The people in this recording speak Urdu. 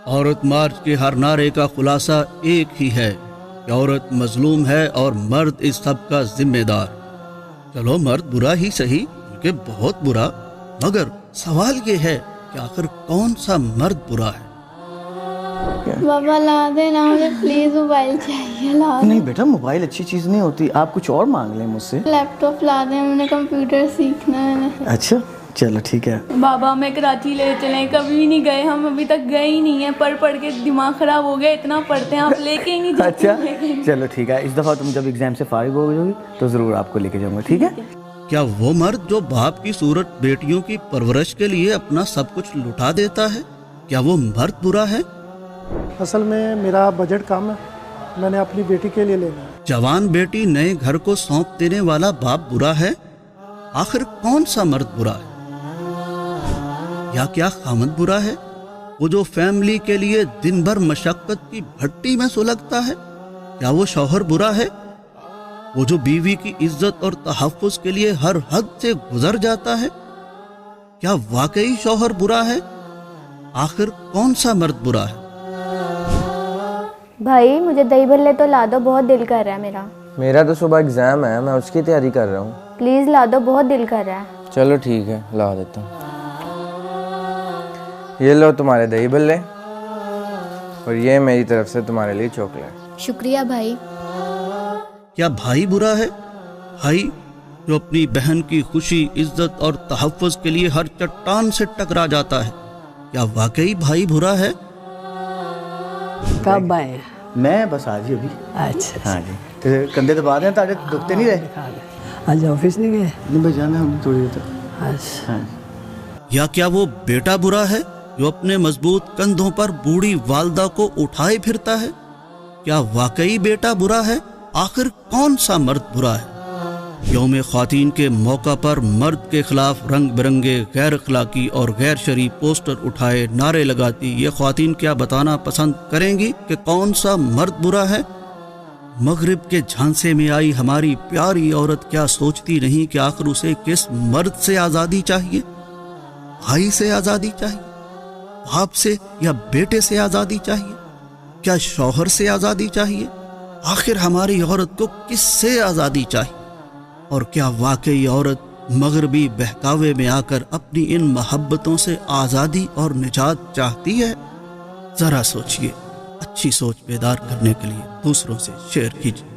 عورت مارچ کے ہر نعرے کا خلاصہ ایک ہی ہے کہ عورت مظلوم ہے اور مرد اس سب کا ذمہ دار۔ چلو مرد برا ہی صحیح، کہ بہت برا، مگر سوال یہ ہے کہ آخر کون سا مرد برا ہے؟ بابا لا دینا مجھے پلیز، موبائل چاہیے، لا نہیں بیٹا، موبائل اچھی چیز نہیں ہوتی، آپ کچھ اور مانگ لیں مجھ سے۔ لیپ ٹاپ لا دیں، ہم نے کمپیوٹر سیکھنا ہے۔ اچھا چلو ٹھیک ہے۔ بابا ہمیں کراچی لے چلیں، کبھی نہیں گئے ہم، ابھی تک گئے ہی نہیں ہیں، پڑھ کے دماغ خراب ہو گیا، اتنا پڑھتے ہیں، آپ لے کے ہی نہیں جاتے۔ اچھا چلو ٹھیک ہے، اس دفعہ تم جب ایگزام سے فارغ ہو گئی تو ضرور آپ کو لے کے جاؤں گا، ٹھیک ہے؟ کیا وہ مرد جو باپ کی صورت بیٹیوں کی پرورش کے لیے اپنا سب کچھ لٹا دیتا ہے، کیا وہ مرد برا ہے؟ اصل میں میرا بجٹ کم ہے، میں نے اپنی بیٹی کے لیے لینا ہے۔ جوان بیٹی نئے گھر کو سونپ دینے والا باپ برا ہے؟ آخر کون سا مرد برا ہے؟ یا کیا خامد برا ہے، وہ جو فیملی کے لیے دن بھر مشقت کی بھٹی میں سلگتا ہے؟ کیا وہ شوہر برا ہے، وہ جو بیوی کی عزت اور تحفظ کے لیے ہر حد سے گزر جاتا ہے؟ کیا واقعی شوہر برا ہے؟ آخر کون سا مرد برا ہے؟ بھائی مجھے دہی بھلے تو لا دو، بہت دل کر رہا ہے میرا۔ میرا تو صبح ایگزام ہے، میں اس کی تیاری کر رہا ہوں۔ پلیز لا دو، بہت دل کر رہا ہے۔ چلو ٹھیک ہے، لا دیتا ہوں۔ یہ لو تمہارے دہی بھلے، اور یہ میری طرف سے تمہارے لیے چاکلیٹ۔ شکریہ بھائی۔ کیا بھائی برا ہے؟ بھائی جو اپنی بہن کی خوشی، عزت اور تحفظ کے لیے ہر چٹان سے ٹکرا جاتا ہے، کیا واقعی بھائی برا ہے؟ کب آئے ہیں؟ میں بس آج ہی ابھی۔ اچھا ہاں جی، تو کندھے دبا دیں تاکہ دکھتے نہیں رہے۔ آج آفس نہیں گئے؟ نہیں بھائی جانا ہم تھوڑی دیر تک۔ اچھا یا کیا وہ بیٹا برا ہے جو اپنے مضبوط کندھوں پر بوڑھی والدہ کو اٹھائے پھرتا ہے؟ کیا واقعی بیٹا برا ہے؟ آخر کون سا مرد برا ہے؟ یوم خواتین کے موقع پر مرد کے خلاف رنگ برنگے غیر اخلاقی اور غیر شرعی پوسٹر اٹھائے نعرے لگاتی یہ خواتین کیا بتانا پسند کریں گی کہ کون سا مرد برا ہے؟ مغرب کے جھانسے میں آئی ہماری پیاری عورت کیا سوچتی نہیں کہ آخر اسے کس مرد سے آزادی چاہیے؟ بھائی سے آزادی چاہیے؟ باپ سے یا بیٹے سے آزادی چاہیے؟ کیا شوہر سے آزادی چاہیے؟ آخر ہماری عورت کو کس سے آزادی چاہیے؟ اور کیا واقعی عورت مغربی بہکاوے میں آ کر اپنی ان محبتوں سے آزادی اور نجات چاہتی ہے؟ ذرا سوچئے، اچھی سوچ بیدار کرنے کے لیے دوسروں سے شیئر کیجیے۔